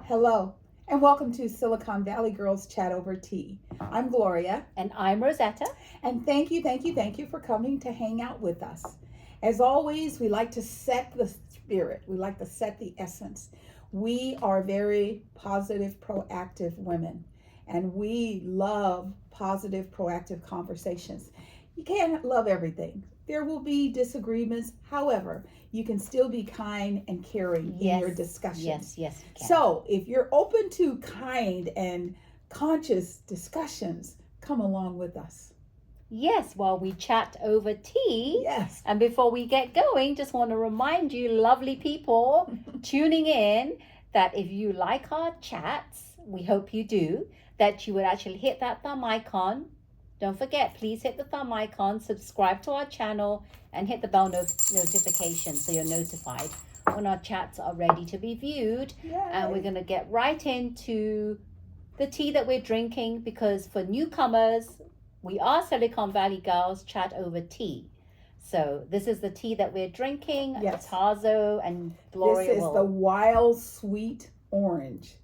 Hello, and welcome to Silicon Valley Girls Chat Over Tea. I'm Gloria. And I'm Rosetta. And thank you for coming to hang out with us. As always, we like to set the spirit, we like to set the essence. We are very positive, proactive women, and we love positive, proactive conversations. You can't love everything. There will be disagreements. However, you can still be kind and caring in your discussions. Yes, you can. So if you're open to kind and conscious discussions, come along with us. Yes, while we chat over tea. Yes. And before we get going, just want to remind you, lovely people tuning in, that if you like our chats, we hope you do, that you would actually hit that thumb icon. Don't forget, please hit the thumb icon, subscribe to our channel, and hit the bell notification so you're notified when our chats are ready to be viewed. Yay. And we're going to get right into the tea that we're drinking, because for newcomers, we are Silicon Valley Girls Chat Over Tea. So this is the tea that we're drinking, Yes. Tazo, and Gloria This is the Wild Sweet Orange.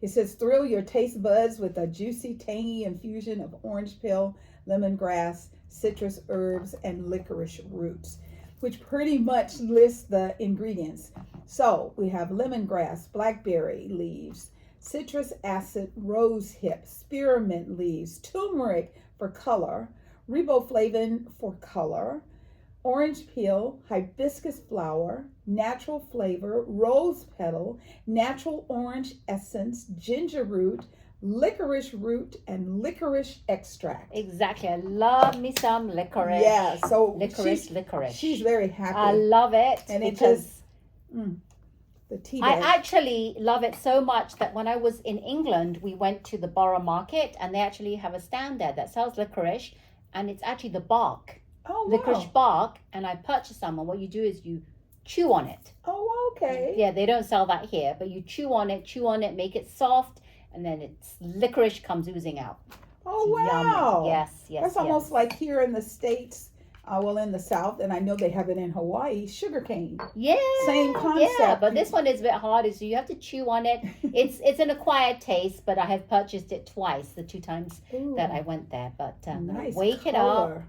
It says, thrill your taste buds with a juicy, tangy infusion of orange peel, lemongrass, citrus herbs, and licorice roots, which pretty much lists the ingredients. So we have lemongrass, blackberry leaves, citrus acid, rose hip, spearmint leaves, turmeric for color, riboflavin for color, orange peel, hibiscus flower, natural flavor, rose petal, natural orange essence, ginger root, licorice root, and licorice extract. Exactly. I love me some licorice. Yeah, so licorice. She's very happy. I love it, and it because just the tea I bag. actually love it so much that when I was in England, we went to the Borough Market, and they actually have a stand there that sells licorice, and it's actually the bark. Oh, wow. Licorice bark, and I purchased some, and what you do is you chew on it. Oh, okay. Yeah, they don't sell that here, but you chew on it, make it soft, and then it's licorice comes oozing out. Oh, It's wow. yummy. Yes. That's almost like here in the States, in the South, and I know they have it in Hawaii, sugarcane. Yeah, Same concept. Yeah, but this one is a bit harder, so you have to chew on it. It's an acquired taste, but I have purchased it twice, the 2 times that I went there. But nice wake color. it up.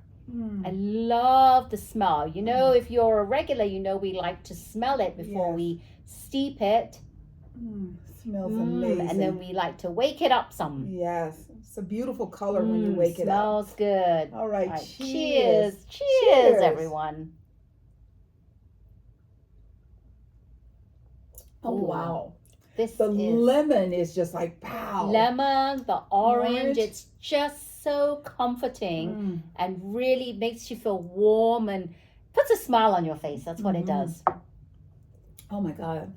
I love the smell. You know, if you're a regular, we like to smell it before we steep it. Smells amazing. And then we like to wake it up some. Yes, it's a beautiful color when you wake it up. Smells good. All right, cheers. cheers. Cheers, everyone. Oh, wow. The lemon is just like, pow. Lemon, the orange, it's just so comforting and really makes you feel warm and puts a smile on your face. That's what it does. Oh my God.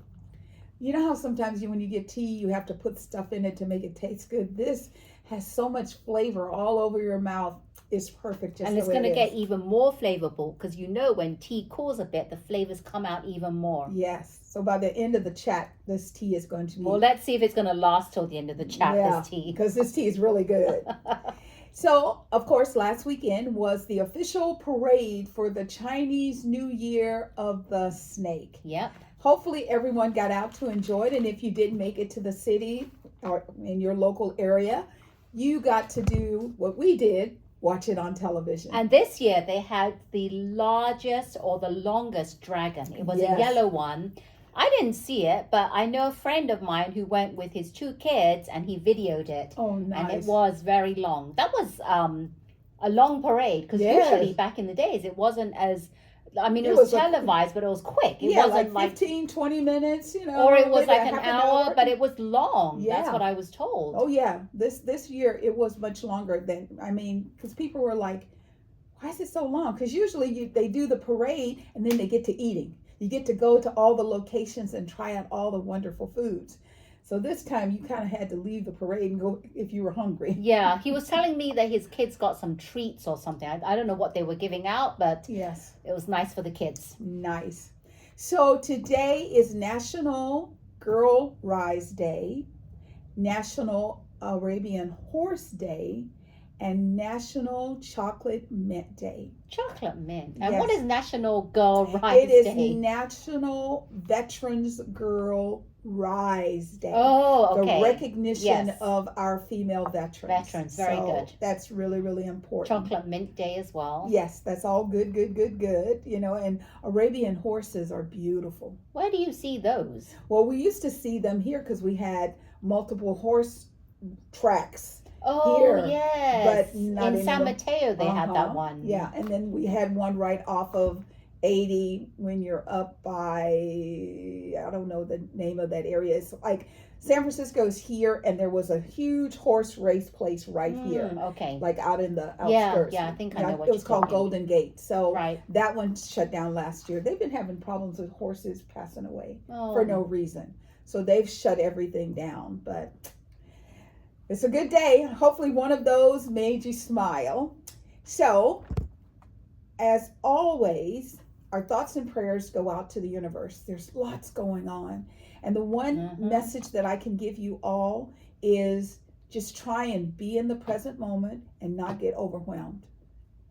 You know how sometimes when you get tea, you have to put stuff in it to make it taste good? This has so much flavor all over your mouth. It's perfect. And it's going to get even more flavorful, because when tea cools a bit, the flavors come out even more. Yes. So by the end of the chat, this tea is going to be... Well, let's see if it's going to last till the end of the chat, this tea. Because this tea is really good. So, of course, last weekend was the official parade for the Chinese New Year of the Snake. Yep. Hopefully everyone got out to enjoy it. And if you didn't make it to the city or in your local area, you got to do what we did, watch it on television. And this year they had the largest or the longest dragon. It was a yellow one. I didn't see it, but I know a friend of mine who went with his 2 kids and he videoed it. Oh, nice. And it was very long. That was a long parade, because usually back in the days it wasn't as... it was televised, but it was quick. It wasn't like 15, 20 minutes, Or it was like an hour, but it was long. Yeah. That's what I was told. Oh, yeah. This year, it was much longer than, because people were like, why is it so long? Because usually they do the parade and then they get to eating. You get to go to all the locations and try out all the wonderful foods. So this time you kind of had to leave the parade and go if you were hungry. Yeah, he was telling me that his kids got some treats or something. I don't know what they were giving out, but yes, it was nice for the kids. Nice. So today is National Girl Rise Day, National Arabian Horse Day, and National Chocolate Mint Day. Chocolate Mint. And Yes. what is National Girl Rise It is Day? National Veterans Girl Rise Day. Oh, The okay. recognition Yes. of our female veterans. Veterans, very So good. that's really, really important. Chocolate Mint Day as well. Yes, that's all good, good, good, good. You know, and Arabian horses are beautiful. Where do you see those? Well, we used to see them here because we had multiple horse tracks Oh, here, yes. but not In San anymore. Mateo, they had that Uh-huh. one. Yeah, and then we had one right off of 80 when you're up by, I don't know the name of that area. It's like San Francisco's here, and there was a huge horse race place right here, Okay. like out in the Yeah, outskirts. yeah, I think I know what It was you're called talking. Golden Gate. So Right. that one shut down last year. They've been having problems with horses passing away Oh. for no reason. So they've shut everything down, but it's a good day. Hopefully one of those made you smile. So, as always, our thoughts and prayers go out to the universe. There's lots going on. And the one message that I can give you all is just try and be in the present moment and not get overwhelmed.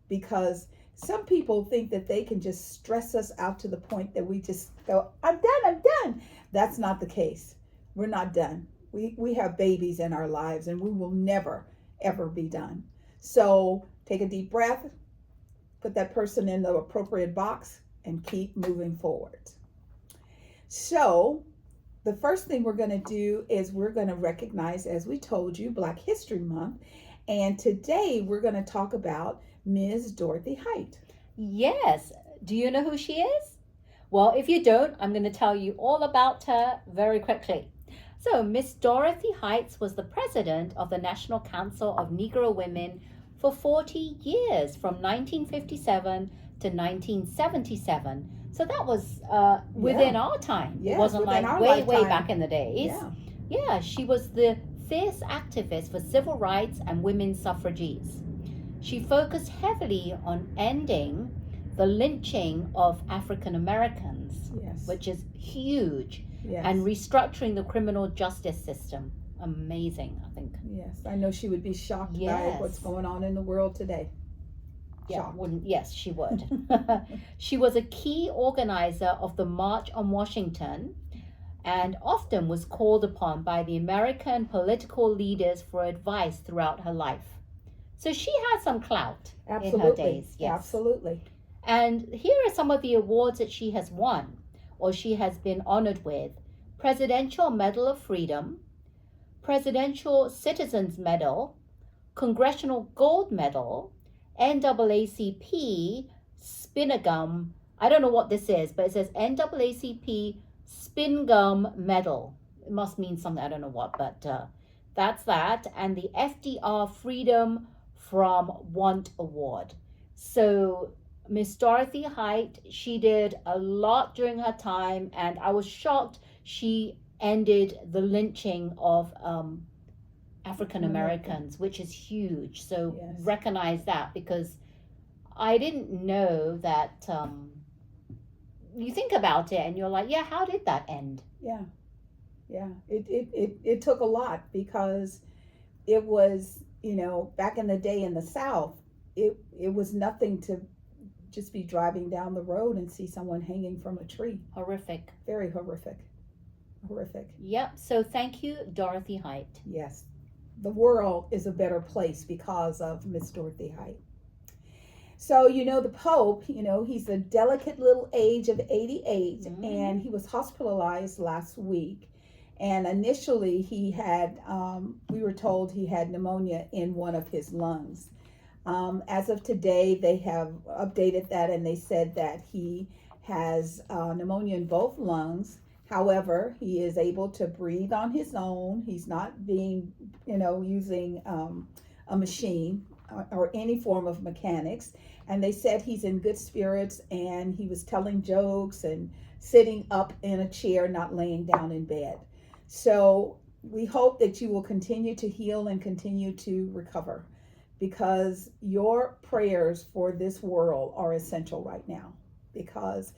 Because some people think that they can just stress us out to the point that we just go, I'm done. That's not the case. We're not done. We have babies in our lives, and we will never, ever be done. So take a deep breath, put that person in the appropriate box, and keep moving forward. So the first thing we're going to do is we're going to recognize, as we told you, Black History Month. And today we're going to talk about Ms. Dorothy Height. Yes. Do you know who she is? Well, if you don't, I'm going to tell you all about her very quickly. So, Miss Dorothy Heights was the president of the National Council of Negro Women for 40 years, from 1957 to 1977. So that was within our time. Yes, it wasn't like way back in the days. Yeah, she was the fierce activist for civil rights and women's suffragees. She focused heavily on ending the lynching of African Americans, which is huge, and restructuring the criminal justice system. Amazing, I think. Yes, I know she would be shocked by what's going on in the world today. Yes, she would. She was a key organizer of the March on Washington, and often was called upon by the American political leaders for advice throughout her life. So she had some clout in her days. Yes. Absolutely. And here are some of the awards that she has won, or she has been honored with: Presidential Medal of Freedom, Presidential Citizens Medal, Congressional Gold Medal, NAACP Spingum. I don't know what this is, but it says NAACP Spingum Medal. It must mean something, I don't know what, but that's that. And the FDR Freedom from Want Award. So Miss Dorothy Height, she did a lot during her time, and I was shocked she ended the lynching of African Americans, which is huge. So recognize that, because I didn't know that. You think about it and you're like, yeah, how did that end? Yeah. It took a lot, because it was, back in the day in the South, it was nothing to just be driving down the road and see someone hanging from a tree. Horrific. Very horrific. Yep. So thank you, Dorothy Height. Yes. The world is a better place because of Miss Dorothy Height. So, the Pope, he's a delicate little age of 88, and he was hospitalized last week. And initially he had, we were told he had pneumonia in one of his lungs. As of today, they have updated that, and they said that he has pneumonia in both lungs. However, he is able to breathe on his own. He's not being, using a machine or any form of mechanics. And they said he's in good spirits, and he was telling jokes and sitting up in a chair, not laying down in bed. So we hope that you will continue to heal and continue to recover, because your prayers for this world are essential right now, because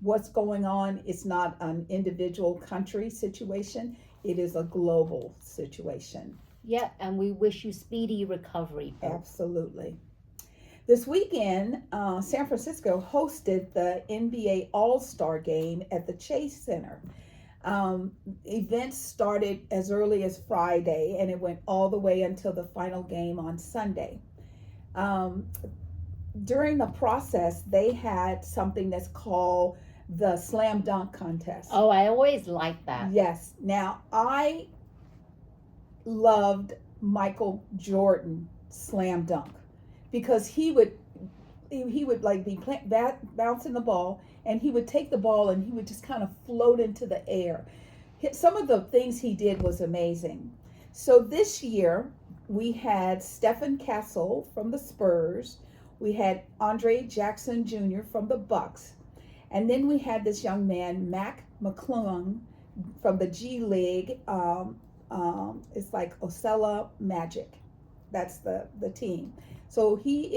what's going on is not an individual country situation. It is a global situation. Yeah, and we wish you speedy recovery. Absolutely. This weekend, San Francisco hosted the NBA All-Star Game at the Chase Center. Events started as early as Friday and it went all the way until the final game on Sunday. Um, During the process, they had something that's called the slam dunk contest. Oh, I always like that. Yes. Now, I loved Michael Jordan slam dunk because he would like be bouncing the ball, and he would take the ball and he would just kind of float into the air. Some of the things he did was amazing. So this year we had Stephen Castle from the Spurs, we had Andre Jackson Jr. from the Bucks, and then we had this young man Mac McClung from the G League. It's like Osella Magic. That's the team. So he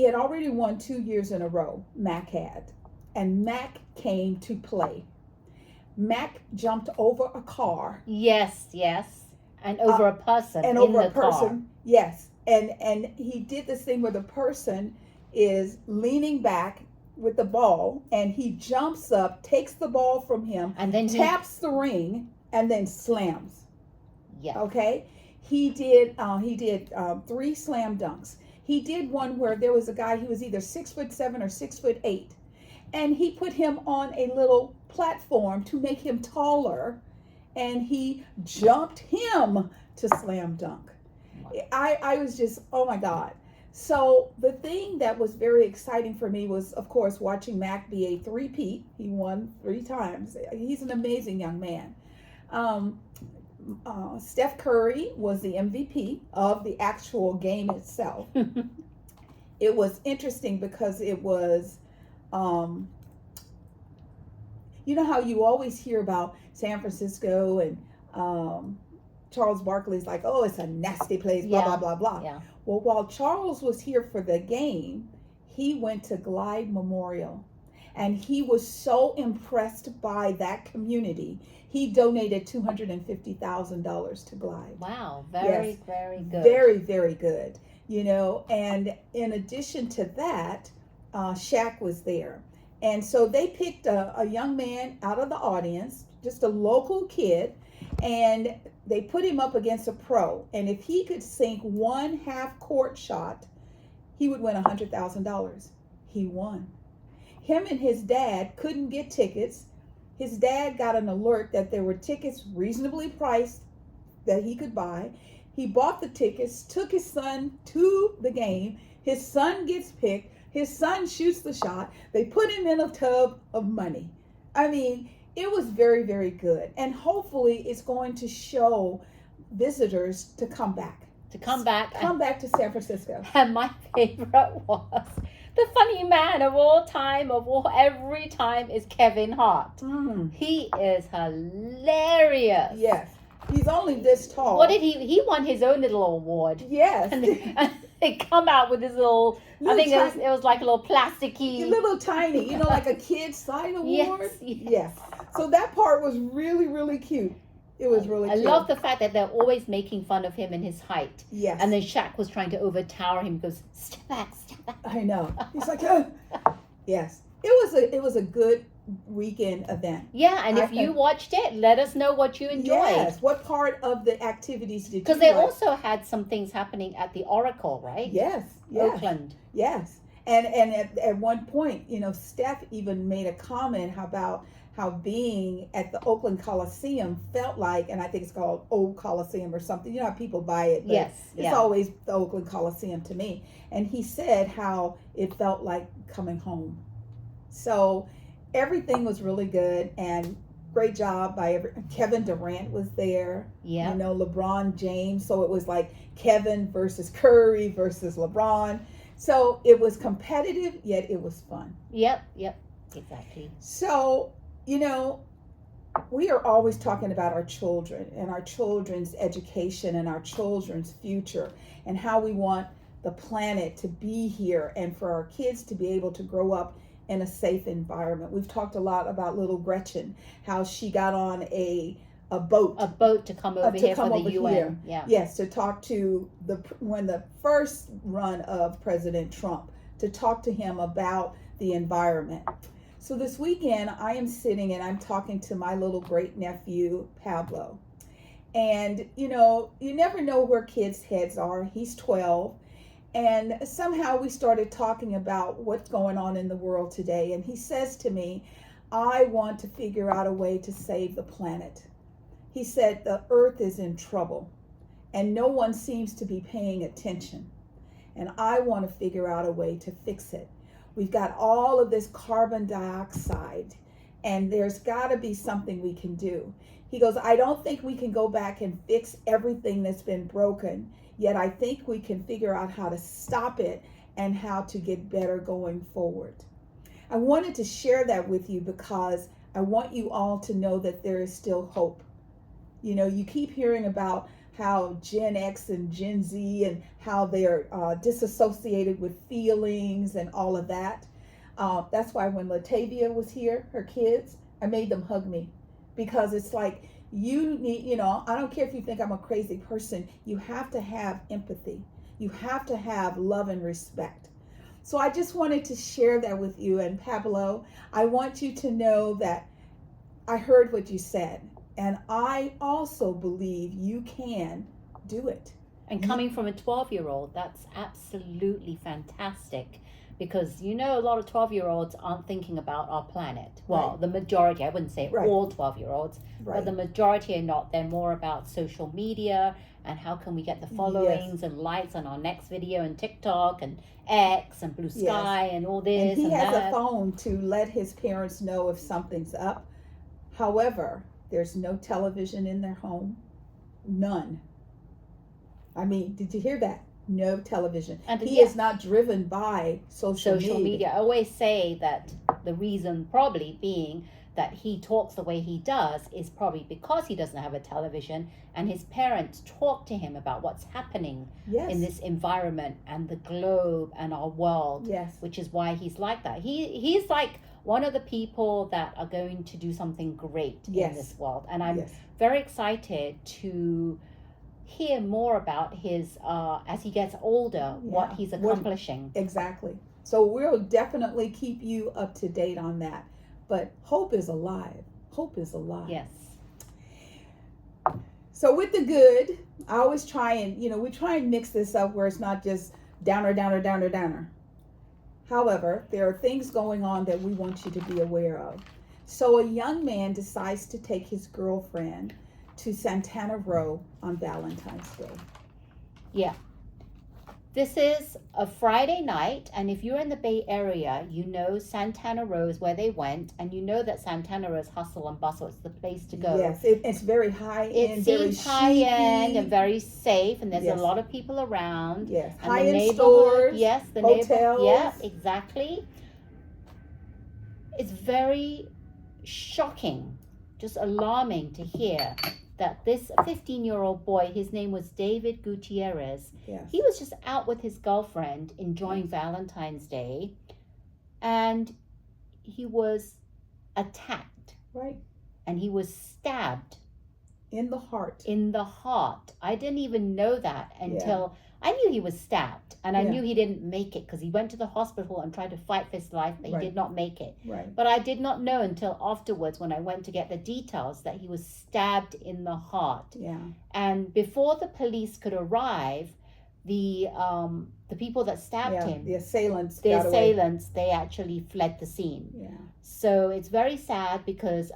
had already won 2 years in a row, Mac had. And Mac came to play. Mac jumped over a car. Yes, yes. And over a person and in over the a person. car. Yes. And he did this thing where the person is leaning back with the ball, and he jumps up, takes the ball from him, and then taps the ring, and then slams. Yeah. Okay. He did 3 slam dunks. He did one where there was a guy who was either 6'7" or 6'8", and he put him on a little platform to make him taller, and he jumped him to slam dunk. I was just, oh my God. So the thing that was very exciting for me was, of course, watching Mac be a three-peat. He won 3 times. He's an amazing young man. Steph Curry was the MVP of the actual game itself. It was interesting because it was, you know how you always hear about San Francisco and Charles Barkley's like, oh, it's a nasty place, blah, blah, blah, blah. Yeah. Well, while Charles was here for the game, he went to Glide Memorial, and he was so impressed by that community. He donated $250,000 to Glide. Wow, very good. Very, very good. You know, and in addition to that, Shaq was there. And so they picked a young man out of the audience, just a local kid, and they put him up against a pro. And if he could sink 1 half-court shot, he would win $100,000. He won. Him and his dad couldn't get tickets. His dad got an alert that there were tickets reasonably priced that he could buy. He bought the tickets, took his son to the game. His son gets picked. His son shoots the shot. They put him in a tub of money. I mean, it was very, very good. And hopefully it's going to show visitors to come back. Come back to San Francisco. And my favorite was the funny man of all time, every time, is Kevin Hart. He is hilarious. Yes. He's only this tall. What did he won his own little award. Yes. And they come out with this little I think it was like a little plasticky. Little tiny, you know, like a kid's side award. Yes. So that part was really, really cute. It was really cute. I love the fact that they're always making fun of him and his height. Yes. And then Shaq was trying to overtower him. He goes, step back. I know. He's like, oh. Yes. It was a good weekend event. Yeah, and if you watched it, let us know what you enjoyed. Yes. What part of the activities did you Because they also had some things happening at the Oracle, right? Yes. Oakland. Yes. And at one point, you know, Steph even made a comment about how being at the Oakland Coliseum felt like, and I think it's called Old Coliseum or something. You know how people buy it. But it's always the Oakland Coliseum to me. And he said how it felt like coming home. So everything was really good, and great job by Kevin Durant was there. Yeah. You know, LeBron James. So it was like Kevin versus Curry versus LeBron. So it was competitive, yet it was fun. Yep, exactly. So, you know, we are always talking about our children and our children's education and our children's future and how we want the planet to be here and for our kids to be able to grow up in a safe environment. We've talked a lot about little Gretchen, how she got on a boat. A boat to come over here for the UN. Here. Yeah. Yes, to talk to when the first run of President Trump, to talk to him about the environment. So this weekend, I am sitting and I'm talking to my little great nephew, Pablo. And, you never know where kids' heads are. He's 12. And somehow we started talking about what's going on in the world today. And he says to me, I want to figure out a way to save the planet. He said, the earth is in trouble and no one seems to be paying attention. And I want to figure out a way to fix it. We've got all of this carbon dioxide, and there's got to be something we can do. He goes, I don't think we can go back and fix everything that's been broken, yet I think we can figure out how to stop it and how to get better going forward. I wanted to share that with you because I want you all to know that there is still hope. You keep hearing about how Gen X and Gen Z and how they're disassociated with feelings and all of that. That's why when Latavia was here, her kids, I made them hug me, because it's like, you need, I don't care if you think I'm a crazy person, you have to have empathy. You have to have love and respect. So I just wanted to share that with you. And Pablo, I want you to know that I heard what you said. And I also believe you can do it. And coming from a 12-year-old, that's absolutely fantastic, because a lot of 12-year-olds aren't thinking about our planet. Well, Right. The majority, I wouldn't say Right. all 12-year-olds, Right. but the majority are not. They're more about social media and how can we get the followings Yes. and likes on our next video and TikTok and X and Blue Sky and all this And he and has that. a phone to let his parents know if something's up. However, there's no television in their home. None. I mean, did you hear that? No television. And he yeah. is not driven by social media. I always say that the reason probably being that he talks the way he does is probably because he doesn't have a television and his parents talk to him about what's happening Yes. in this environment and the globe and our world. Yes. Which is why he's like that. He's like one of the people that are going to do something great Yes. in this world. And I'm Yes. very excited to hear more about his as he gets older, what Yeah. he's accomplishing. Exactly. So we'll definitely keep you up to date on that. But hope is alive. Hope is alive. Yes. So with the good, I always try and, we try and mix this up where it's not just downer, downer, downer, downer. However, there are things going on that we want you to be aware of. So a young man decides to take his girlfriend to Santana Row on Valentine's Day. Yeah. This is a Friday night, and if you're in the Bay Area, Santana Row is where they went, and that Santana Row is hustle and bustle. It's the place to go. Yes, it's very high end, very seems high end and very safe, and there's Yes. a lot of people around. Yes, And high the end neighborhood, stores, yes, the hotels. Yeah, exactly. It's very shocking, just alarming to hear that this 15-year-old boy, his name was David Gutierrez, Yes. he was just out with his girlfriend enjoying Valentine's Day, and he was attacked. Right. And he was stabbed. In the heart. In the heart. I didn't even know that until I knew he was stabbed, and I knew he didn't make it because he went to the hospital and tried to fight for his life, but he did not make it. Right. But I did not know until afterwards when I went to get the details that he was stabbed in the heart. Yeah. And before the police could arrive, the people that stabbed him, the assailants, they actually fled the scene. Yeah. So it's very sad because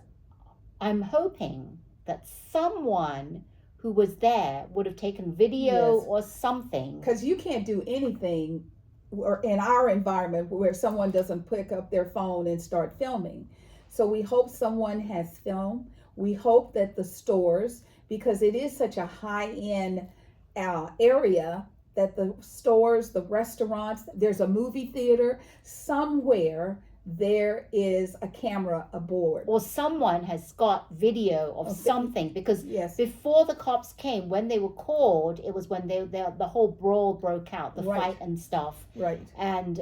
I'm hoping that someone who was there would have taken video or something. Because you can't do anything or in our environment where someone doesn't pick up their phone and start filming. So we hope someone has film. We hope that the stores, because it is such a high-end area, that the stores, the restaurants, there's a movie theater, somewhere there is a camera aboard. Or someone has got video of something, because before the cops came, when they were called, it was when the whole brawl broke out, the fight and stuff. Right. And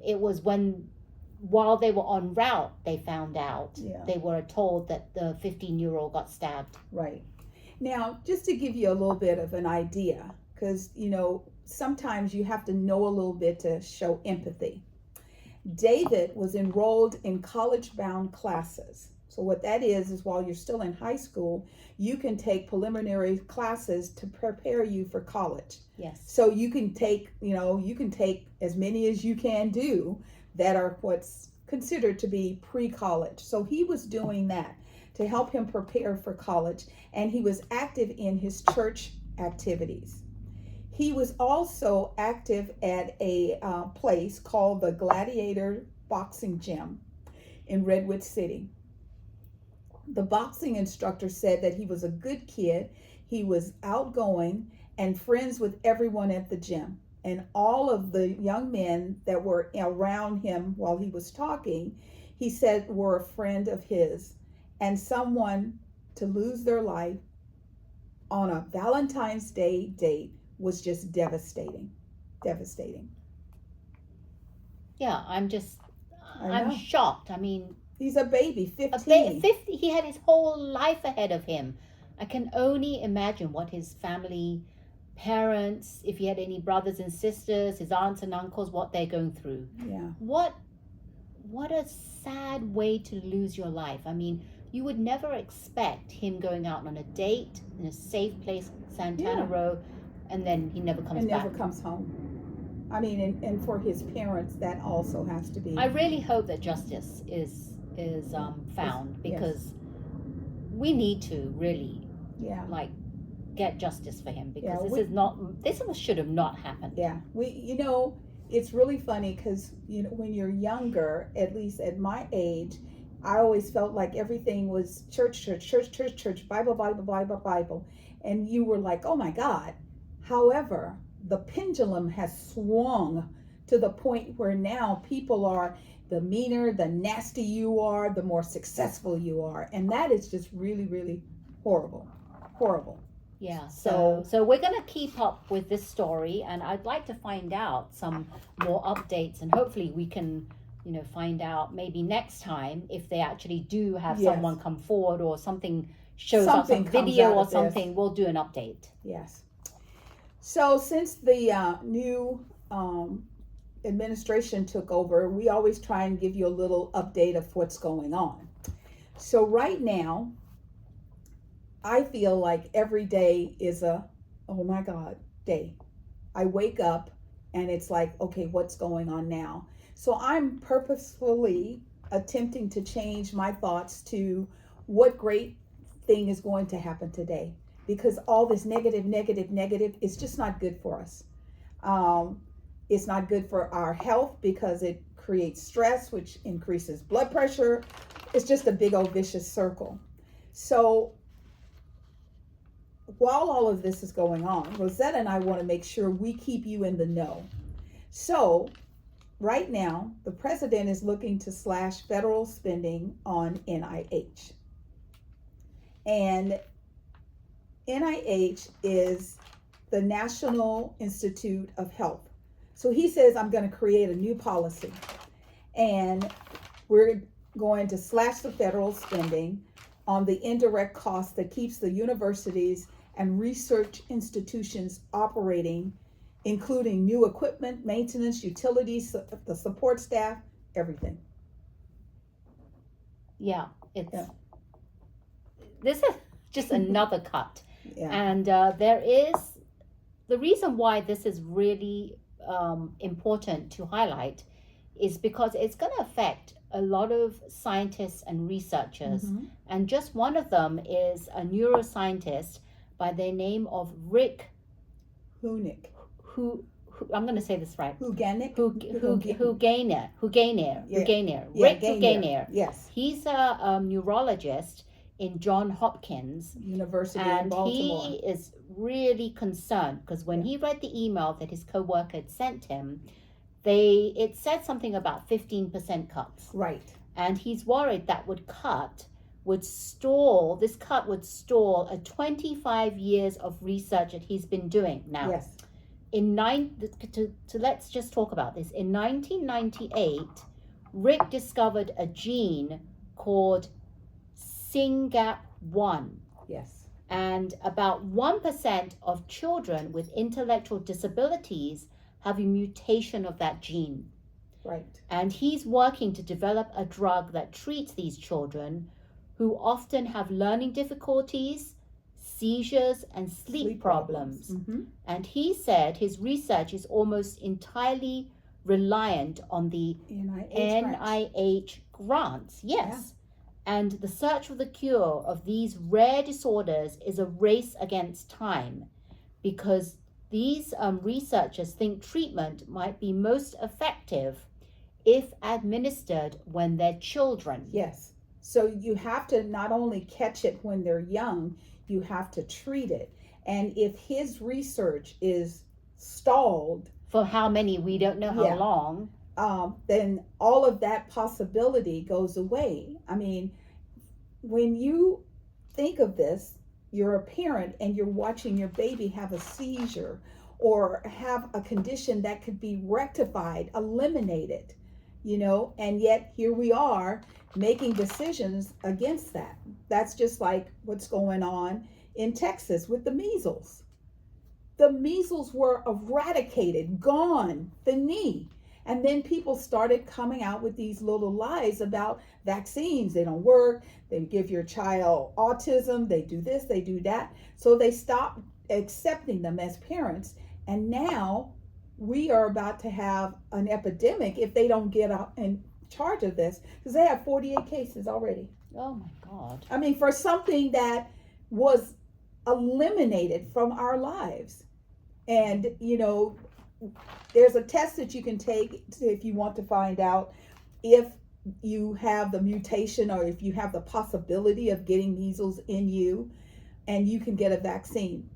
it was while they were en route, they found out. They were told that the 15-year-old got stabbed. Right. Now, just to give you a little bit of an idea, because, sometimes you have to know a little bit to show empathy. David was enrolled in college-bound classes. So what that is while you're still in high school, you can take preliminary classes to prepare you for college. Yes. So you can take, you can take as many as you can do that are what's considered to be pre-college. So he was doing that to help him prepare for college, and he was active in his church activities. He was also active at a place called the Gladiator Boxing Gym in Redwood City. The boxing instructor said that he was a good kid, he was outgoing and friends with everyone at the gym. And all of the young men that were around him while he was talking, he said were a friend of his. And someone to lose their life on a Valentine's Day date was just devastating. Devastating. Yeah, I'm shocked. I mean, he's a baby, 15. 50, he had his whole life ahead of him. I can only imagine what his family, parents, if he had any brothers and sisters, his aunts and uncles, what they're going through. Yeah. What a sad way to lose your life. I mean, you would never expect him going out on a date in a safe place, Santana Row, and then he never comes back. Never comes home. I mean, and for his parents, that also has to be. I really hope that justice is found, because we need to really get justice for him, because this should have not happened. Yeah, it's really funny because when you're younger, at least at my age, I always felt like everything was church, Bible, and you were like, oh my God. However, the pendulum has swung to the point where now people are, the meaner, the nasty you are, the more successful you are. And that is just really, really horrible. Horrible. Yeah, so we're going to keep up with this story, and I'd like to find out some more updates, and hopefully we can, find out maybe next time if they actually do have someone come forward, or something shows up, some video or something, we'll do an update. Yes. So since the new administration took over, we always try and give you a little update of what's going on. So right now, I feel like every day is a, oh my God, day. I wake up and it's like, okay, what's going on now? So I'm purposefully attempting to change my thoughts to what great thing is going to happen today, because all this negative is just not good for us. It's not good for our health because it creates stress, which increases blood pressure. It's just a big old vicious circle. So while all of this is going on, Rosetta and I want to make sure we keep you in the know. So right now, the president is looking to slash federal spending on NIH. And NIH is the National Institute of Health. So he says, I'm going to create a new policy, and we're going to slash the federal spending on the indirect cost that keeps the universities and research institutions operating, including new equipment, maintenance, utilities, the support staff, everything. Yeah, this is just another cut. Yeah. And there is, the reason why this is really important to highlight is because it's going to affect a lot of scientists and researchers. Mm-hmm. And just one of them is a neuroscientist by the name of Rick Hunick. Who I'm going to say this right. Huganick? Hugainer. Yeah, Rick Hugainer. Yes. He's a neurologist in Johns Hopkins University in Baltimore. And he is really concerned because when he read the email that his co-worker had sent him, it said something about 15% cuts. Right. And he's worried that would stall a 25 years of research that he's been doing now. Yes. Let's just talk about this. In 1998, Rick discovered a gene called SYNGAP1. Yes. And about 1% of children with intellectual disabilities have a mutation of that gene. Right. And he's working to develop a drug that treats these children who often have learning difficulties, seizures, and sleep problems. Mm-hmm. And he said his research is almost entirely reliant on the NIH grants. Yes. Yeah. And the search for the cure of these rare disorders is a race against time, because these researchers think treatment might be most effective if administered when they're children. Yes. So you have to not only catch it when they're young, you have to treat it. And if his research is stalled, for how many, we don't know how long, then all of that possibility goes away. I mean, when you think of this, you're a parent and you're watching your baby have a seizure or have a condition that could be rectified, eliminated, and yet here we are making decisions against that. That's just like what's going on in Texas with the measles. The measles were eradicated, gone, fini. And then people started coming out with these little lies about vaccines. They don't work. They give your child autism. They do this, they do that. So they stopped accepting them as parents. And now we are about to have an epidemic if they don't get in charge of this, because they have 48 cases already. Oh my God. I mean, for something that was eliminated from our lives. And, there's a test that you can take if you want to find out if you have the mutation or if you have the possibility of getting measles in you, and you can get a vaccine.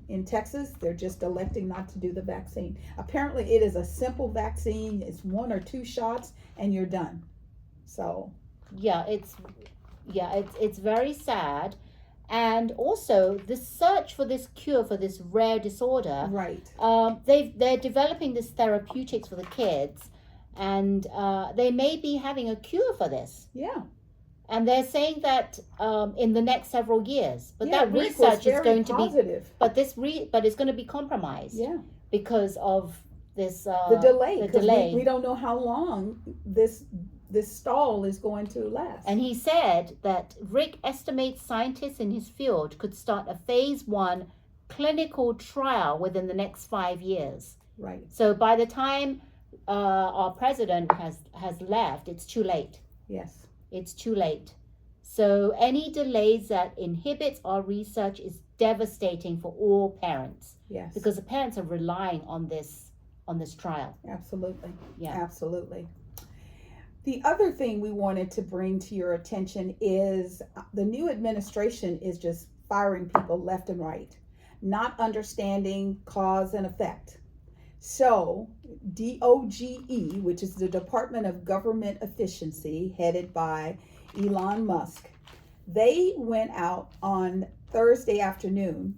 In Texas, they're just electing not to do the vaccine. Apparently, it is a simple vaccine. It's 1 or 2 shots and you're done. So, it's very sad. And also, the search for this cure for this rare disorder, right? They're developing this therapeutics for the kids, and they may be having a cure for this. Yeah. And they're saying that in the next several years, but that research is going positive. to be, but it's going to be compromised. Yeah. Because of this the delay. The delay. We don't know how long this stall is going to last. And he said that Rick estimates scientists in his field could start a phase 1 clinical trial within the next 5 years. Right. So by the time our president has left, it's too late. Yes. It's too late. So any delays that inhibits our research is devastating for all parents. Yes. Because the parents are relying on this trial. Absolutely. Yeah. Absolutely. The other thing we wanted to bring to your attention is the new administration is just firing people left and right, not understanding cause and effect. So DOGE, which is the Department of Government Efficiency, headed by Elon Musk, they went out on Thursday afternoon,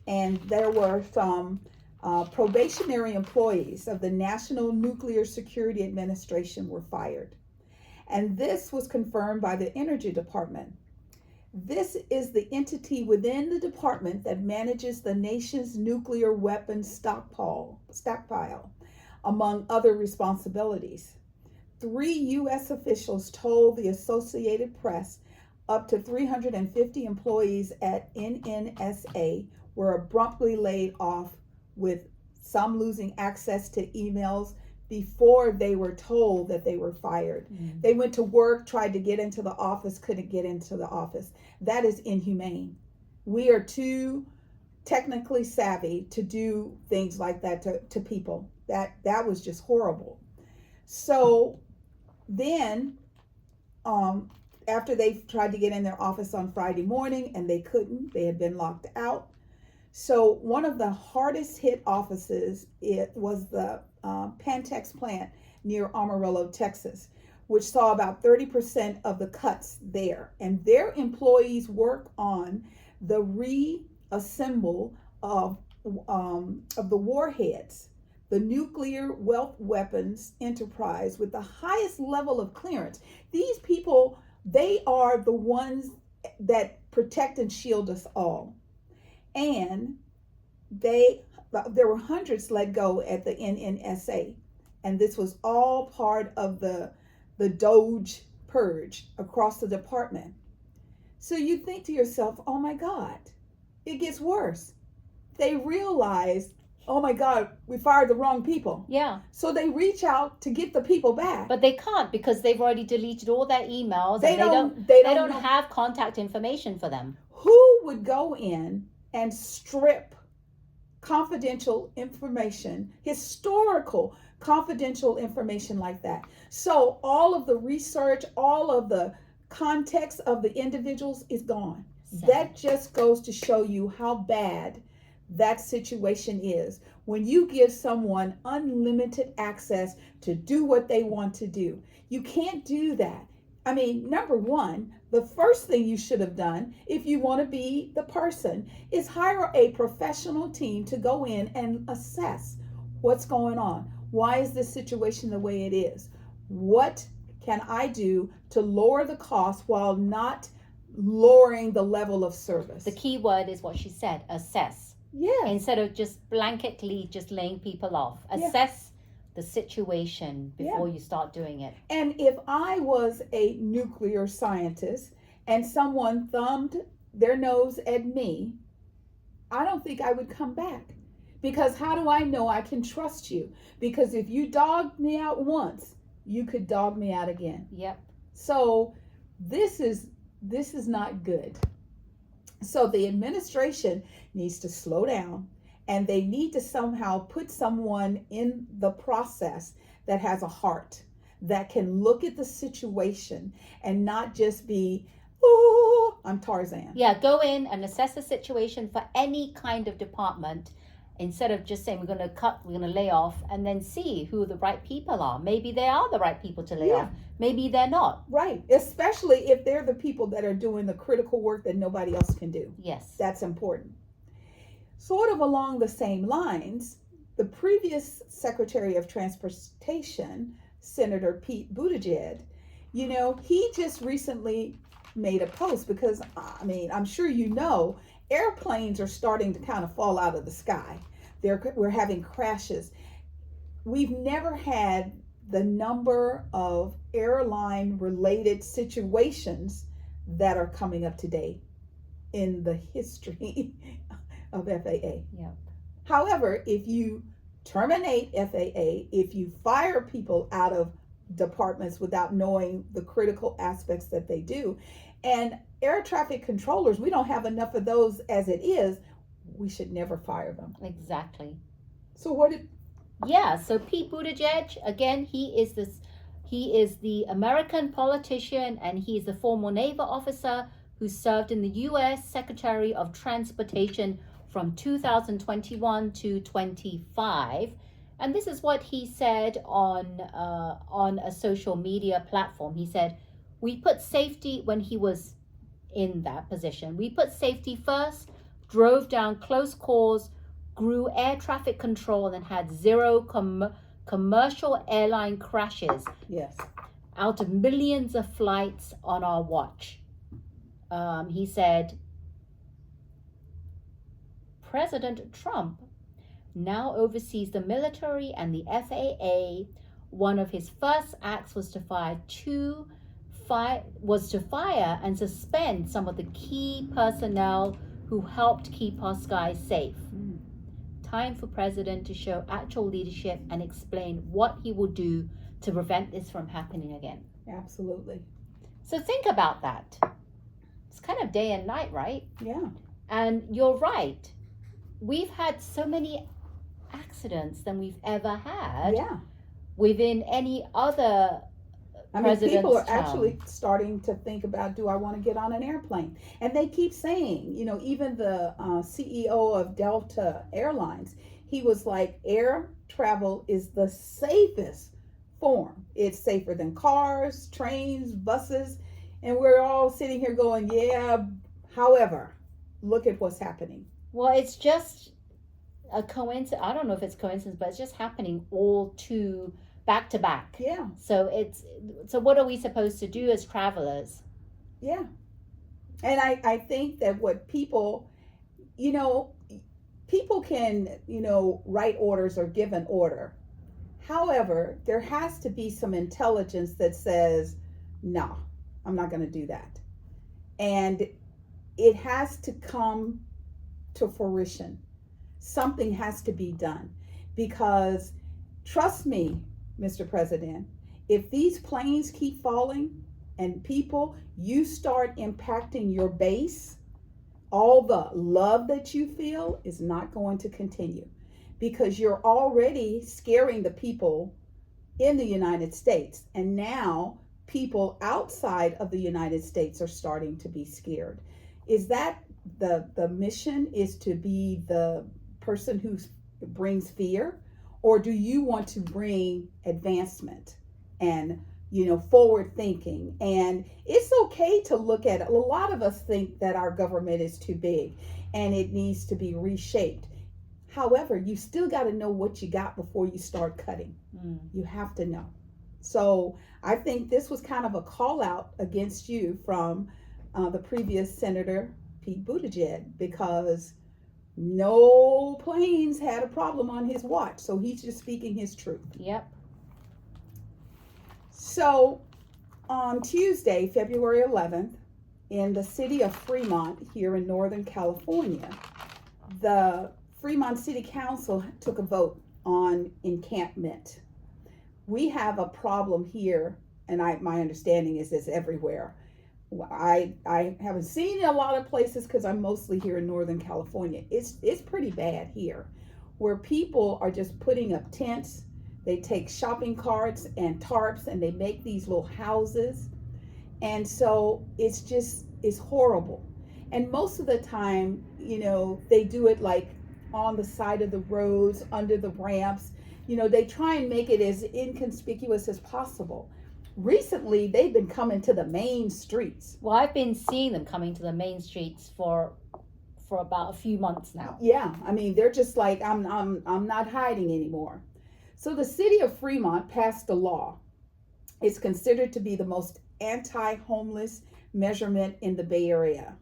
and there were some probationary employees of the National Nuclear Security Administration were fired. And this was confirmed by the Energy Department. This is the entity within the department that manages the nation's nuclear weapons stockpile, among other responsibilities. 3 U.S. officials told the Associated Press up to 350 employees at NNSA were abruptly laid off, with some losing access to emails before they were told that they were fired. Mm-hmm. They went to work, tried to get into the office, couldn't get into the office. That is inhumane. We are too technically savvy to do things like that to people. That was just horrible. So then, after they tried to get in their office on Friday morning and they couldn't, they had been locked out. So one of the hardest hit offices, it was the Pantex plant near Amarillo, Texas, which saw about 30% of the cuts there. And their employees work on the reassemble of the warheads, the nuclear weapons enterprise with the highest level of clearance. These people, they are the ones that protect and shield us all. And there were hundreds let go at the NNSA, And this was all part of the Doge purge across the department. So you think to yourself, oh my God, it gets worse. They realize, oh my God, we fired the wrong people. Yeah. So they reach out to get the people back. But they can't because they've already deleted all their emails. They and don't don't have contact information for them. Who would go in and strip confidential information, historical confidential information like that? So all of the research, all of the context of the individuals is gone. Sad. That just goes to show you how bad that situation is when you give someone unlimited access to do what they want to do. You can't do that. I mean, number one, the first thing you should have done if you want to be the person is hire a professional team to go in and assess what's going on. Why is this situation the way it is? What can I do to lower the cost while not lowering the level of service? The key word is what she said, assess. Yeah. Instead of just blanketly just laying people off. Assess the situation before you start doing it. And if I was a nuclear scientist and someone thumbed their nose at me, I don't think I would come back. Because how do I know I can trust you? Because if you dogged me out once, you could dog me out again. Yep. So this is not good. So the administration needs to slow down, and they need to somehow put someone in the process that has a heart, that can look at the situation and not just be, oh, I'm Tarzan. Yeah, go in and assess the situation for any kind of department instead of just saying we're going to lay off, and then see who the right people are. Maybe they are the right people to lay off. Maybe they're not. Right. Especially if they're the people that are doing the critical work that nobody else can do. Yes. That's important. Sort of along the same lines, the previous Secretary of Transportation, Senator Pete Buttigieg, he just recently made a post because, I mean, I'm sure you know, airplanes are starting to kind of fall out of the sky. We're having crashes. We've never had the number of airline-related situations that are coming up today in the history of FAA. Yep. However, if you terminate FAA, if you fire people out of departments without knowing the critical aspects that they do, and air traffic controllers, we don't have enough of those as it is, we should never fire them. Exactly. So what did... Yeah, so Pete Buttigieg, again, he is the American politician, and he is the former naval officer who served in the U.S. Secretary of Transportation from 2021 to 25. And this is what he said on a social media platform. He said, we put safety, when he was in that position, we put safety first, drove down close calls, grew air traffic control, and had zero commercial airline crashes. Yes. Out of millions of flights on our watch. He said, President Trump now oversees the military and the FAA. One of his first acts was to fire and suspend some of the key personnel who helped keep our skies safe. Time for President to show actual leadership and explain what he will do to prevent this from happening again. Absolutely. So think about that. It's kind of day and night, right? Yeah. And you're right. We've had so many accidents than we've ever had within any other people are term. actually starting to think about, do I want to get on an airplane? And they keep saying, even the CEO of Delta Airlines, he was like, air travel is the safest form. It's safer than cars, trains, buses. And we're all sitting here going, yeah, however, look at what's happening. Well, it's just a coincidence. I don't know if it's coincidence, but it's just happening all too back to back. Yeah. So what are we supposed to do as travelers? Yeah. And I think that what people can, write orders or give an order. However, there has to be some intelligence that says, no, I'm not going to do that. And it has to come to fruition. Something has to be done because, trust me, Mr. President, if these planes keep falling and people, you start impacting your base, all the love that you feel is not going to continue because you're already scaring the people in the United States. And now people outside of the United States are starting to be scared. Is that the mission, is to be the person who brings fear, or do you want to bring advancement and forward thinking? And it's okay to look at it. A lot of us think that our government is too big and it needs to be reshaped. However, you still got to know what you got before you start cutting. You have to know. So I think this was kind of a call out against you from the previous Senator Pete Buttigieg, because no planes had a problem on his watch. So he's just speaking his truth. Yep. So on Tuesday, February 11th, in the city of Fremont here in Northern California, the Fremont City Council took a vote on encampment. We have a problem here, and my understanding is it's everywhere. I haven't seen it in a lot of places because I'm mostly here in Northern California. It's pretty bad here, where people are just putting up tents. They take shopping carts and tarps and they make these little houses. And so it's horrible. And most of the time, they do it like on the side of the roads, under the ramps. They try and make it as inconspicuous as possible. Recently, they've been coming to the main streets. Well, I've been seeing them coming to the main streets for about a few months now. Yeah, I mean, they're just like, I'm not hiding anymore. So the city of Fremont passed a law. It's considered to be the most anti-homeless measurement in the Bay Area.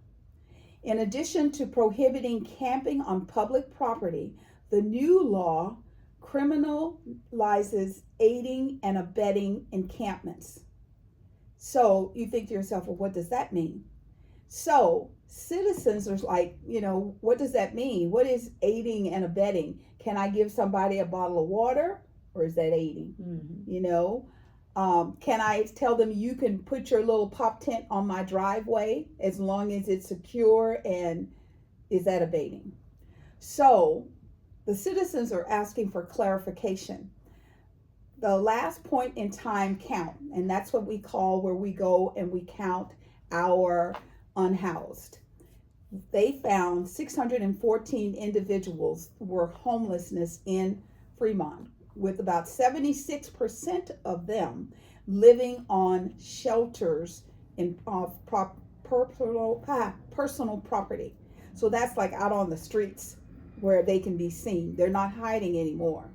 In addition to prohibiting camping on public property, the new law criminalizes aiding and abetting encampments. So you think to yourself, well, what does that mean? So citizens are like, what does that mean? What is aiding and abetting? Can I give somebody a bottle of water, or is that aiding? Can I tell them you can put your little pop tent on my driveway as long as it's secure, and is that abating? So the citizens are asking for clarification. The last point in time count, and that's what we call where we go and we count our unhoused. They found 614 individuals were homelessness in Fremont, with about 76% of them living on shelters of personal property. So that's like out on the streets where they can be seen. They're not hiding anymore.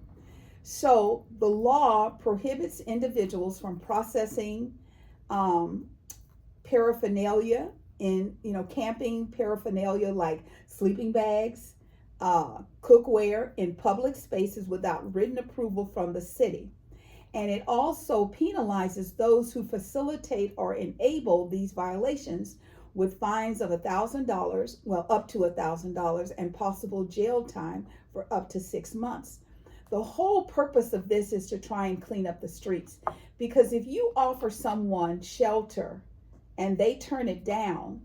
So the law prohibits individuals from processing paraphernalia in, camping paraphernalia like sleeping bags, cookware in public spaces without written approval from the city. And it also penalizes those who facilitate or enable these violations with fines of $1,000, well, up to $1,000, and possible jail time for up to 6 months. The whole purpose of this is to try and clean up the streets, because if you offer someone shelter and they turn it down,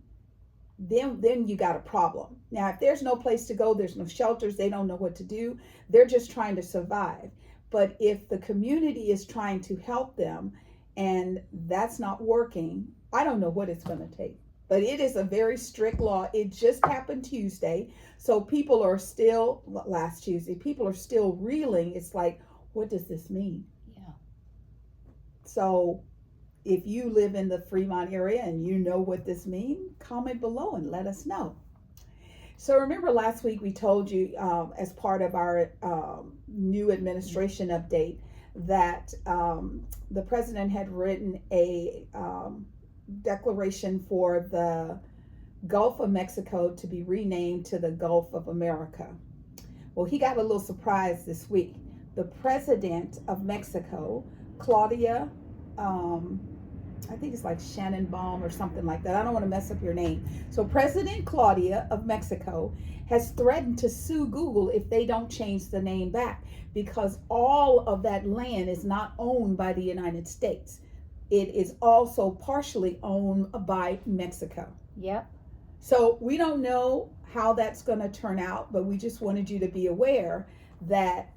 then you got a problem. Now, if there's no place to go, there's no shelters, they don't know what to do, they're just trying to survive. But if the community is trying to help them and that's not working, I don't know what it's going to take. But it is a very strict law. It just happened Tuesday. So people are still, last Tuesday, people are still reeling. It's like, what does this mean? Yeah. So if you live in the Fremont area and you know what this means, comment below and let us know. So remember last week we told you as part of our new administration update that the president had written a declaration for the Gulf of Mexico to be renamed to the Gulf of America. Well, he got a little surprise this week the president of Mexico, Claudia, I think it's like Shannon Baum or something like that. I don't want to mess up your name. So President Claudia of Mexico has threatened to sue Google if they don't change the name back, because all of that land is not owned by the United States. It is also partially owned by Mexico. Yep. So we don't know how that's going to turn out, but we just wanted you to be aware that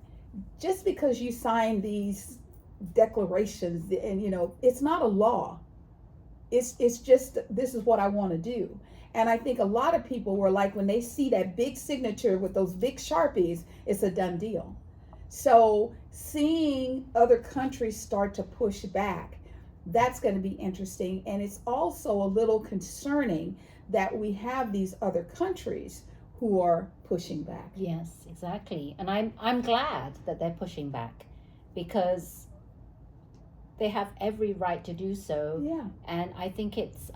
just because you sign these declarations, and it's not a law. It's just, this is what I want to do. And I think a lot of people were like, when they see that big signature with those big Sharpies, it's a done deal. So seeing other countries start to push back, that's going to be interesting. And it's also a little concerning that we have these other countries who are pushing back. Yes, exactly. And I'm glad that they're pushing back, because they have every right to do so. Yeah. And I think it's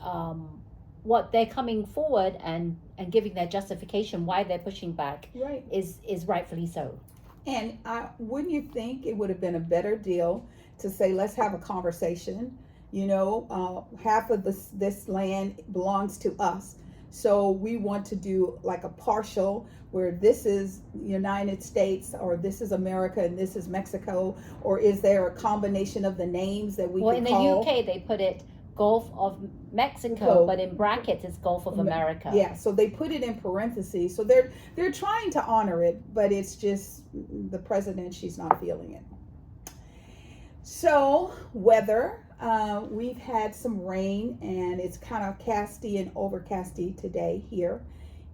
what they're coming forward and giving their justification why they're pushing back, Right. is rightfully so. And wouldn't you think it would have been a better deal to say, let's have a conversation? Half of this land belongs to us. So we want to do like a partial, where this is United States, or this is America, and this is Mexico, or is there a combination of the names that we Well, could in call? the UK, they put it Gulf of Mexico, but in brackets, it's Gulf of America. Yeah, so they put it in parentheses. So they're trying to honor it, but it's just the president, she's not feeling it. So weather, we've had some rain, and it's kind of casty and overcasty today here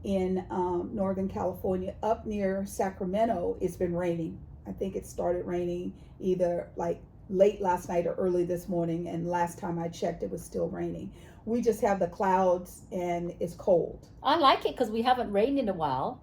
in Northern California. Up near Sacramento, it's been raining. I think it started raining either like late last night or early this morning, and last time I checked, it was still raining. We just have the clouds, and it's cold. I like it because we haven't rained in a while,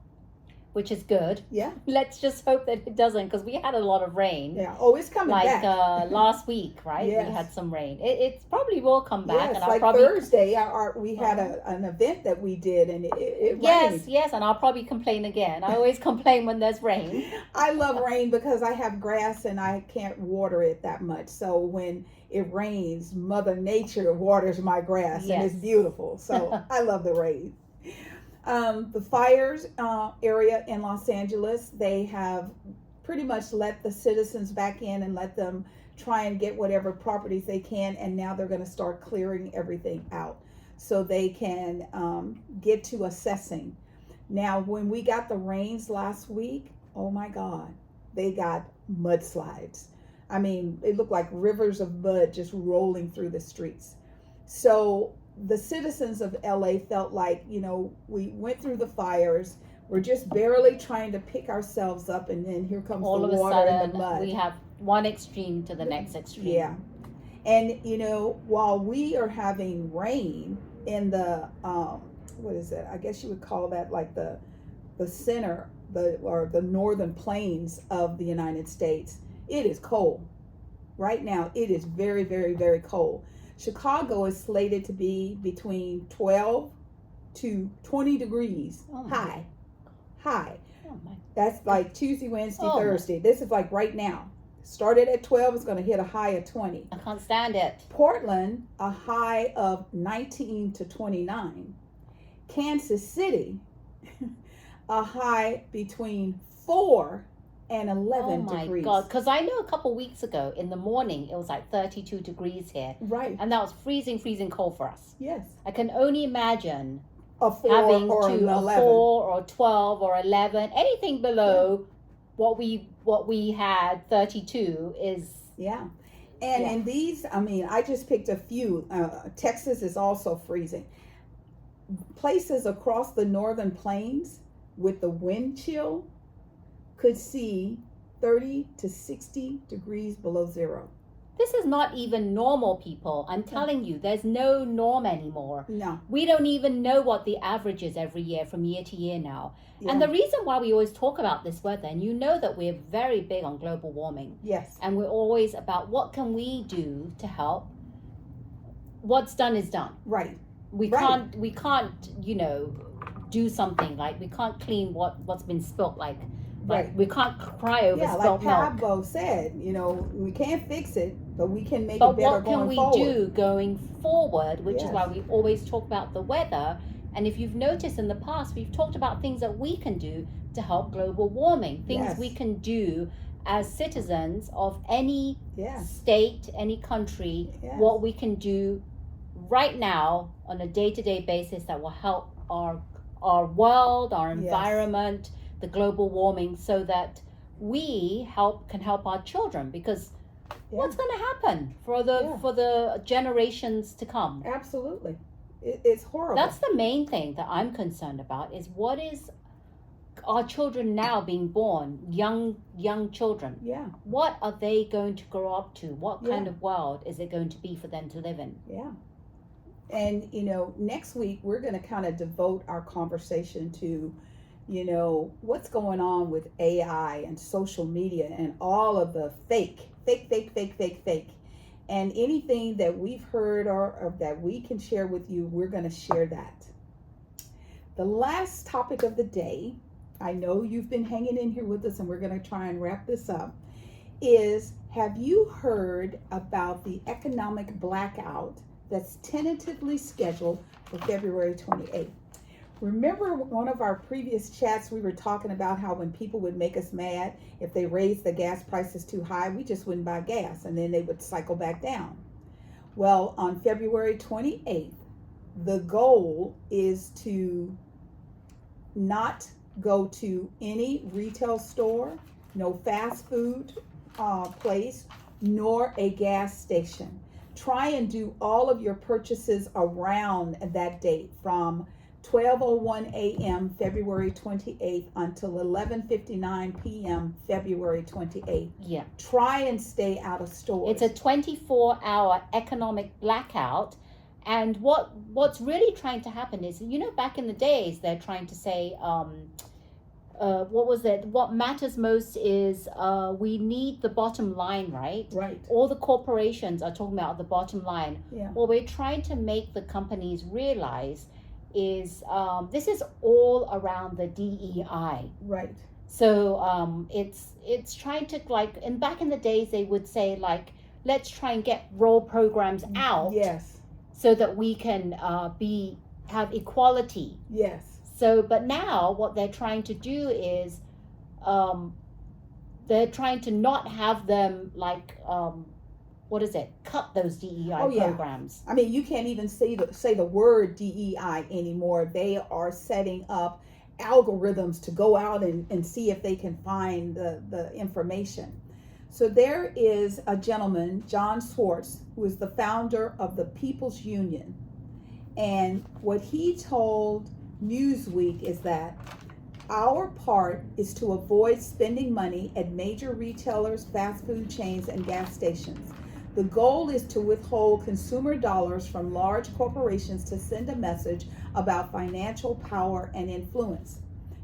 which is good. Yeah. Let's just hope that it doesn't, because we had a lot of rain. Yeah. Oh, it's coming back. Last week, right? Yes. We had some rain. It probably will come back. Yes, And I'll like probably, Thursday, we had an event that we did, and it rained. Yes, and I'll probably complain again. I always complain when there's rain. I love rain because I have grass and I can't water it that much. So when it rains, Mother Nature waters my grass, and it's beautiful. So I love the rain. The fires area in Los Angeles, they have pretty much let the citizens back in and let them try and get whatever properties they can, and now they're going to start clearing everything out so they can get to assessing. Now, when we got the rains last week, oh my God, they got mudslides. I mean, it looked like rivers of mud just rolling through the streets. So the citizens of LA felt like, we went through the fires, we're just barely trying to pick ourselves up, and then here comes All the of a water sudden, and the mud. we have one extreme to the next extreme. Yeah. And while we are having rain in the what is it? I guess you would call that like the center, or the northern plains of the United States, it is cold. Right now, it is very, very, very cold. Chicago is slated to be between 12 to 20 degrees high. Oh my. That's like Tuesday, Wednesday, Oh my. Thursday. This is like right now. Started at 12, it's going to hit a high of 20. I can't stand it. Portland, a high of 19 to 29. Kansas City, a high between 4 and 11 oh my degrees. God, because I know a couple weeks ago in the morning it was like 32 degrees here, Right. and that was freezing cold for us. Yes. I can only imagine A 4 having or to an a 11. 4 or 12 or 11, anything below what we had 32 is. Yeah. And in these, I mean, I just picked a few. Texas is also freezing. Places across the northern plains with the wind chill could see 30 to 60 degrees below zero. This is not even normal, people. I'm telling you, there's no norm anymore. No. We don't even know what the average is every year from year to year now. Yeah. And the reason why we always talk about this weather, and you know that we're very big on global warming. Yes. And we're always about what can we do to help. What's done is done. Right. We can't, do something like we can't clean what's been spilt like Like, Right. we can't cry over Yeah, like spilt milk. Pablo said, we can't fix it, but we can make it But better what can going we forward. do going forward, which is Yes. why we always talk about the weather. And if you've noticed in the past, we've talked about things that we can do to help global warming, things Yes. we can do as citizens of any Yes. state, any country, Yes. what we can do right now on a day-to-day basis that will help our world, our Yes. environment, the global warming, so that we can help our children, because Yeah. what's going to happen for the generations to come? Absolutely. It's horrible. That's the main thing that I'm concerned about, is what is our children now being born, young children. Yeah. What are they going to grow up to? What kind Yeah. of world is it going to be for them to live in? Yeah. And, next week we're going to kind of devote our conversation to, what's going on with AI and social media and all of the fake. And anything that we've heard or that we can share with you, we're going to share that. The last topic of the day, I know you've been hanging in here with us and we're going to try and wrap this up, is, have you heard about the economic blackout that's tentatively scheduled for February 28th? Remember one of our previous chats, we were talking about how when people would make us mad, if they raised the gas prices too high, we just wouldn't buy gas and then they would cycle back down. Well, on February 28th, the goal is to not go to any retail store, no fast food place, nor a gas station. Try and do all of your purchases around that date from 12:01 a.m. February 28th until 11:59 p.m. February 28th. Yeah. Try and stay out of stores. It's a 24-hour economic blackout. And what's really trying to happen is, back in the days, they're trying to say, what was it? What matters most is we need the bottom line, right? Right. All the corporations are talking about the bottom line. Yeah. What we're trying to make the companies realize is this is all around the DEI. Right. So it's trying to, like, and back in the days they would say, like, let's try and get role programs out. Yes. So that we can have equality. Yes. So, but now what they're trying to do is they're trying to not have them, like, cut those DEI programs. I mean, you can't even say the word DEI anymore. They are setting up algorithms to go out and see if they can find the information. So there is a gentleman, John Swartz, who is the founder of the People's Union. And what he told Newsweek is that our part is to avoid spending money at major retailers, fast food chains, and gas stations. The goal is to withhold consumer dollars from large corporations to send a message about financial power and influence.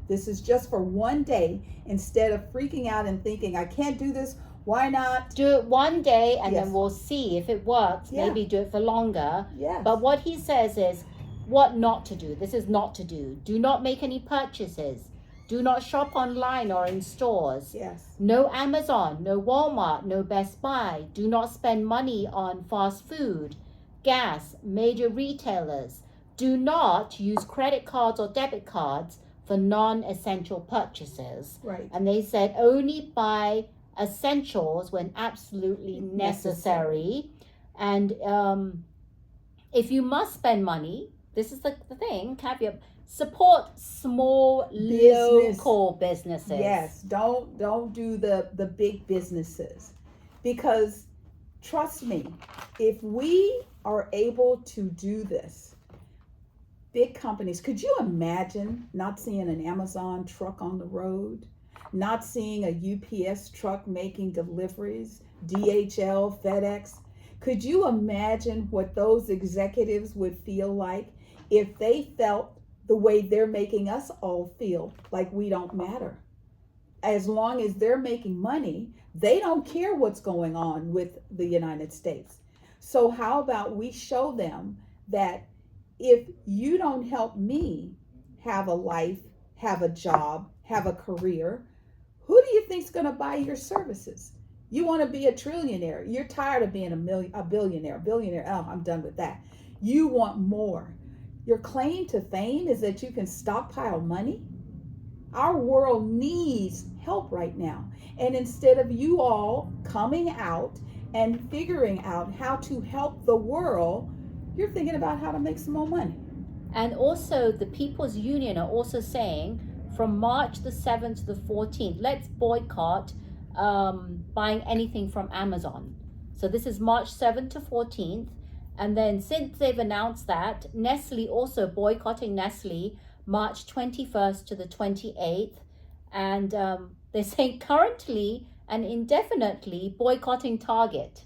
This is just for one day. Instead of freaking out and thinking, I can't do this, why not? Do it one day and Yes. then we'll see if it works. Yeah. Maybe do it for longer. Yes. But what he says is what not to do. This is not to do. Do not make any purchases. Do not shop online or in stores. Yes. No Amazon, no Walmart, no Best Buy. Do not spend money on fast food, gas, major retailers. Do not use credit cards or debit cards for non-essential purchases. Right. And they said only buy essentials when absolutely necessary. And if you must spend money, this is the thing, caveat, support small local businesses. Yes, don't do the big businesses, because trust me, if we are able to do this, big companies, could you imagine not seeing an Amazon truck on the road? Not seeing a UPS truck making deliveries, DHL, FedEx? Could you imagine what those executives would feel like if they felt the way they're making us all feel, like we don't matter? As long as they're making money, they don't care what's going on with the United States. So how about we show them that if you don't help me have a life, have a job, have a career, you think's going to buy your services? You want to be a trillionaire. You're tired of being a billionaire. Oh, I'm done with that. You want more. Your claim to fame is that you can stockpile money. Our world needs help right now. And instead of you all coming out and figuring out how to help the world, you're thinking about how to make some more money. And also, the People's Union are also saying from March the 7th to the 14th, let's boycott buying anything from Amazon. So this is March 7th to 14th. And then since they've announced that, Nestle also boycotting Nestle March 21st to the 28th. And they're saying currently and indefinitely boycotting Target.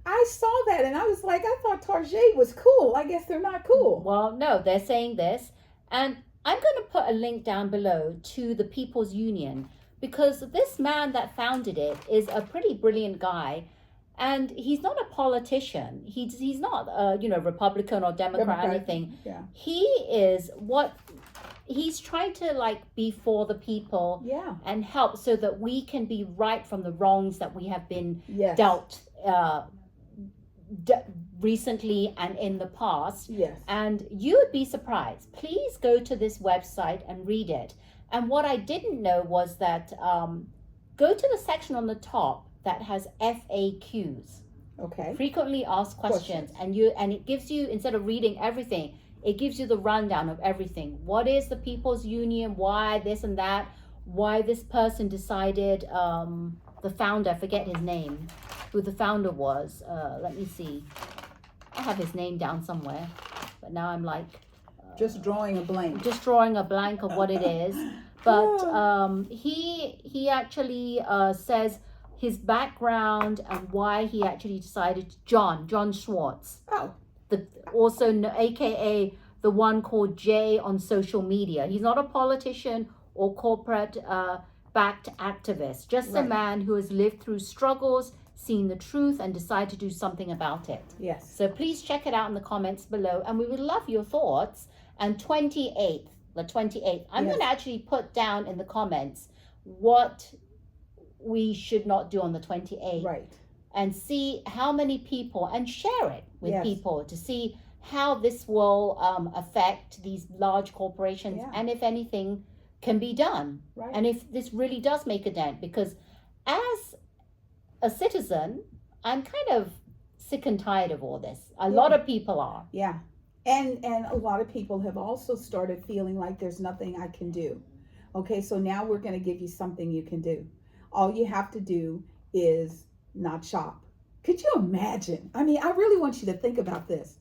I saw that and I was like, I thought Target was cool. I guess they're not cool. Well, no, they're saying this. And I'm going to put a link down below to the People's Union, because this man that founded it is a pretty brilliant guy. And he's not a politician. He's not Republican or Democrat or anything. Yeah. He is he's trying to be for the people, and help so that we can be right from the wrongs that we have been dealt recently and in the past. Yes. And you would be surprised. Please go to this website and read it. And what I didn't know was that go to the section on the top that has FAQs. Okay. Frequently asked questions. And it gives you, instead of reading everything, it gives you the rundown of everything. What is the People's Union? Why this and that? Why this person decided, the founder, I forget his name, who the founder was. Let me see. I have his name down somewhere, but now I'm just drawing a blank. Just drawing a blank of what it is. But he actually says his background and why he actually decided. John Schwartz. Oh. AKA the one called Jay on social media. He's not a politician or corporate backed activist, just a man who has lived through struggles, seen the truth, and decided to do something about it. Yes. So please check it out in the comments below, and we would love your thoughts. And the 28th, I'm going to actually put down in the comments what we should not do on the 28th. Right. And see how many people, and share it with people to see how this will affect these large corporations, and if anything can be done. Right. And if this really does make a dent, because as a citizen, I'm kind of sick and tired of all this. A lot of people are. Yeah. And a lot of people have also started feeling like there's nothing I can do. Okay, so now we're going to give you something you can do. All you have to do is not shop. Could you imagine? I mean, I really want you to think about this.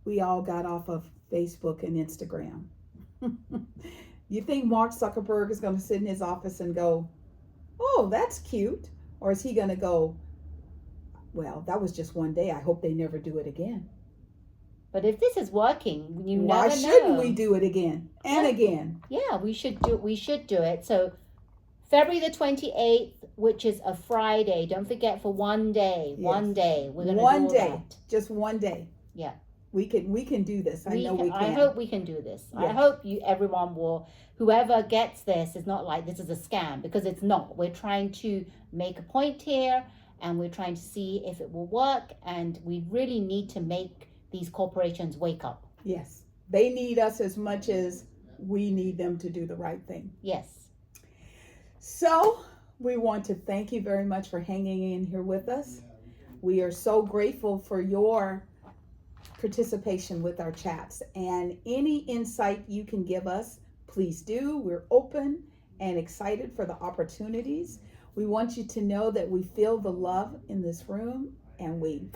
We all got off of Facebook and Instagram. You think Mark Zuckerberg is going to sit in his office and go, oh, that's cute? Or is he going to go, well, that was just one day. I hope they never do it again. But if this is working, why shouldn't we do it again and again? Yeah, we should do it. So February the 28th, which is a Friday. Don't forget, for one day. We're going to do all that. Just one day. Yeah. We can do this. I know we can. I hope we can do this. Yes. I hope everyone will, whoever gets this is not like this is a scam, because it's not. We're trying to make a point here, and we're trying to see if it will work, and we really need to make these corporations wake up. Yes. They need us as much as we need them to do the right thing. Yes. So we want to thank you very much for hanging in here with us. We are so grateful for your participation with our chats, and any insight you can give us, please do. We're open and excited for the opportunities. We want you to know that we feel the love in this room, and we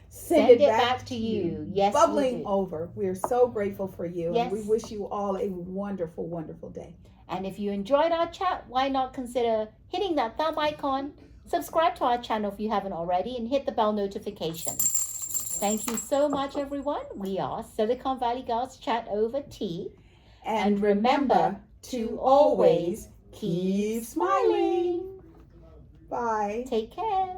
send it back to you. Yes, bubbling over. We're so grateful for you, yes. And we wish you all a wonderful, wonderful day. And if you enjoyed our chat, why not consider hitting that thumb icon, subscribe to our channel if you haven't already, and hit the bell notification. Thank you so much, everyone. We are Silicon Valley Girls Chat Over Tea. And remember to always keep smiling. Bye. Take care.